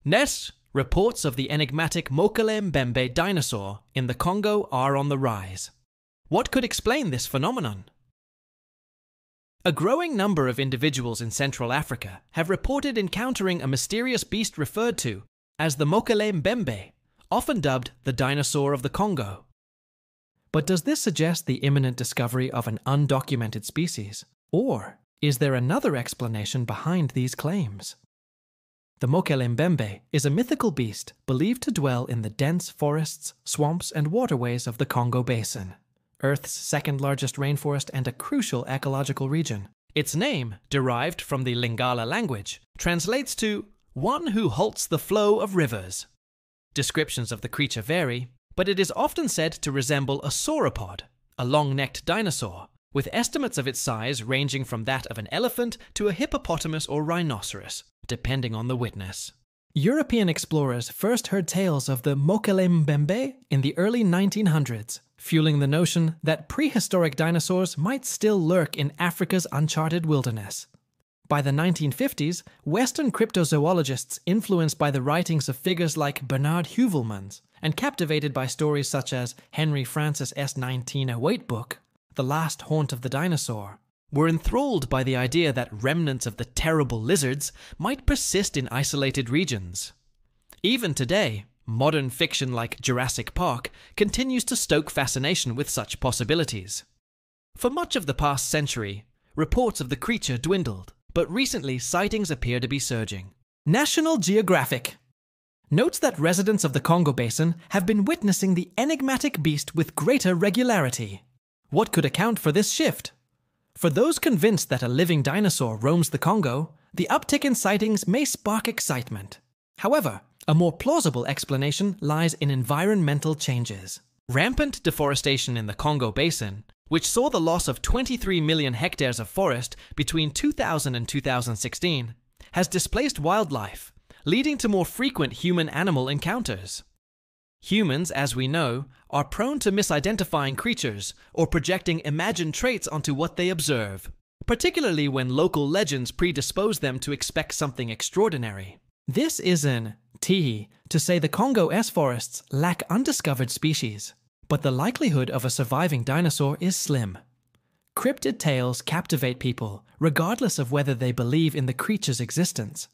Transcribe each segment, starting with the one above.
Next, reports of the enigmatic Mokele-Mbembe dinosaur in the Congo are on the rise. What could explain this phenomenon? A growing number of individuals in Central Africa have reported encountering a mysterious beast referred to as the Mokele-Mbembe, often dubbed the dinosaur of the Congo. But does this suggest the imminent discovery of an undocumented species? Or is there another explanation behind these claims? The Mokele-Mbembe is a mythical beast believed to dwell in the dense forests, swamps, and waterways of the Congo Basin, Earth's second largest rainforest and a crucial ecological region. Its name, derived from the Lingala language, translates to "one who halts the flow of rivers." Descriptions of the creature vary, but it is often said to resemble a sauropod, a long-necked dinosaur, with estimates of its size ranging from that of an elephant to a hippopotamus or rhinoceros, depending on the witness. European explorers first heard tales of the Mokele-Mbembe in the early 1900s, fueling the notion that prehistoric dinosaurs might still lurk in Africa's uncharted wilderness. By the 1950s, Western cryptozoologists, influenced by the writings of figures like Bernard Heuvelmans and captivated by stories such as Henry Francis' 1908 book, The Last Haunt of the Dinosaur, were enthralled by the idea that remnants of the terrible lizards might persist in isolated regions. Even today, modern fiction like Jurassic Park continues to stoke fascination with such possibilities. For much of the past century, reports of the creature dwindled, but recently sightings appear to be surging. National Geographic notes that residents of the Congo Basin have been witnessing the enigmatic beast with greater regularity. What could account for this shift? For those convinced that a living dinosaur roams the Congo, the uptick in sightings may spark excitement. However, a more plausible explanation lies in environmental changes. Rampant deforestation in the Congo Basin, which saw the loss of 23 million hectares of forest between 2000 and 2016, has displaced wildlife, leading to more frequent human-animal encounters. Humans, as we know, are prone to misidentifying creatures or projecting imagined traits onto what they observe, particularly when local legends predispose them to expect something extraordinary. This isn't to say the Congo S-forests lack undiscovered species, but the likelihood of a surviving dinosaur is slim. Cryptid tales captivate people, regardless of whether they believe in the creature's existence.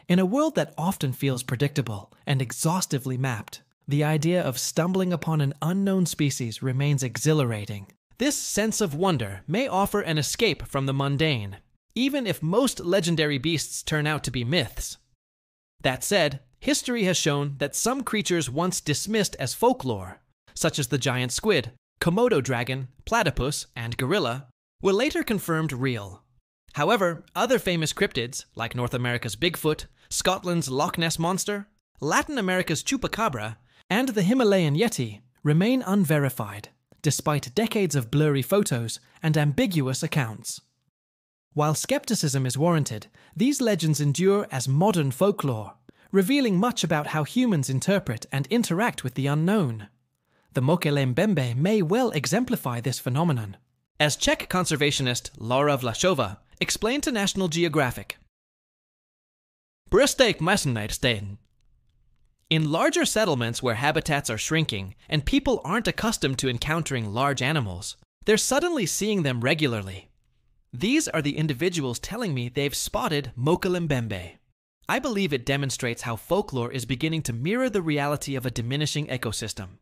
In a world that often feels predictable and exhaustively mapped, the idea of stumbling upon an unknown species remains exhilarating. This sense of wonder may offer an escape from the mundane, even if most legendary beasts turn out to be myths. That said, history has shown that some creatures once dismissed as folklore, such as the giant squid, Komodo dragon, platypus, and gorilla, were later confirmed real. However, other famous cryptids, like North America's Bigfoot, Scotland's Loch Ness Monster, Latin America's Chupacabra, and the Himalayan Yeti, remain unverified, despite decades of blurry photos and ambiguous accounts. While skepticism is warranted, these legends endure as modern folklore, revealing much about how humans interpret and interact with the unknown. The Mokele-Mbembe may well exemplify this phenomenon. As Czech conservationist Laura Vlašová explained to National Geographic, in larger settlements where habitats are shrinking and people aren't accustomed to encountering large animals, they're suddenly seeing them regularly. These are the individuals telling me they've spotted Mokele-Mbembe. I believe it demonstrates how folklore is beginning to mirror the reality of a diminishing ecosystem,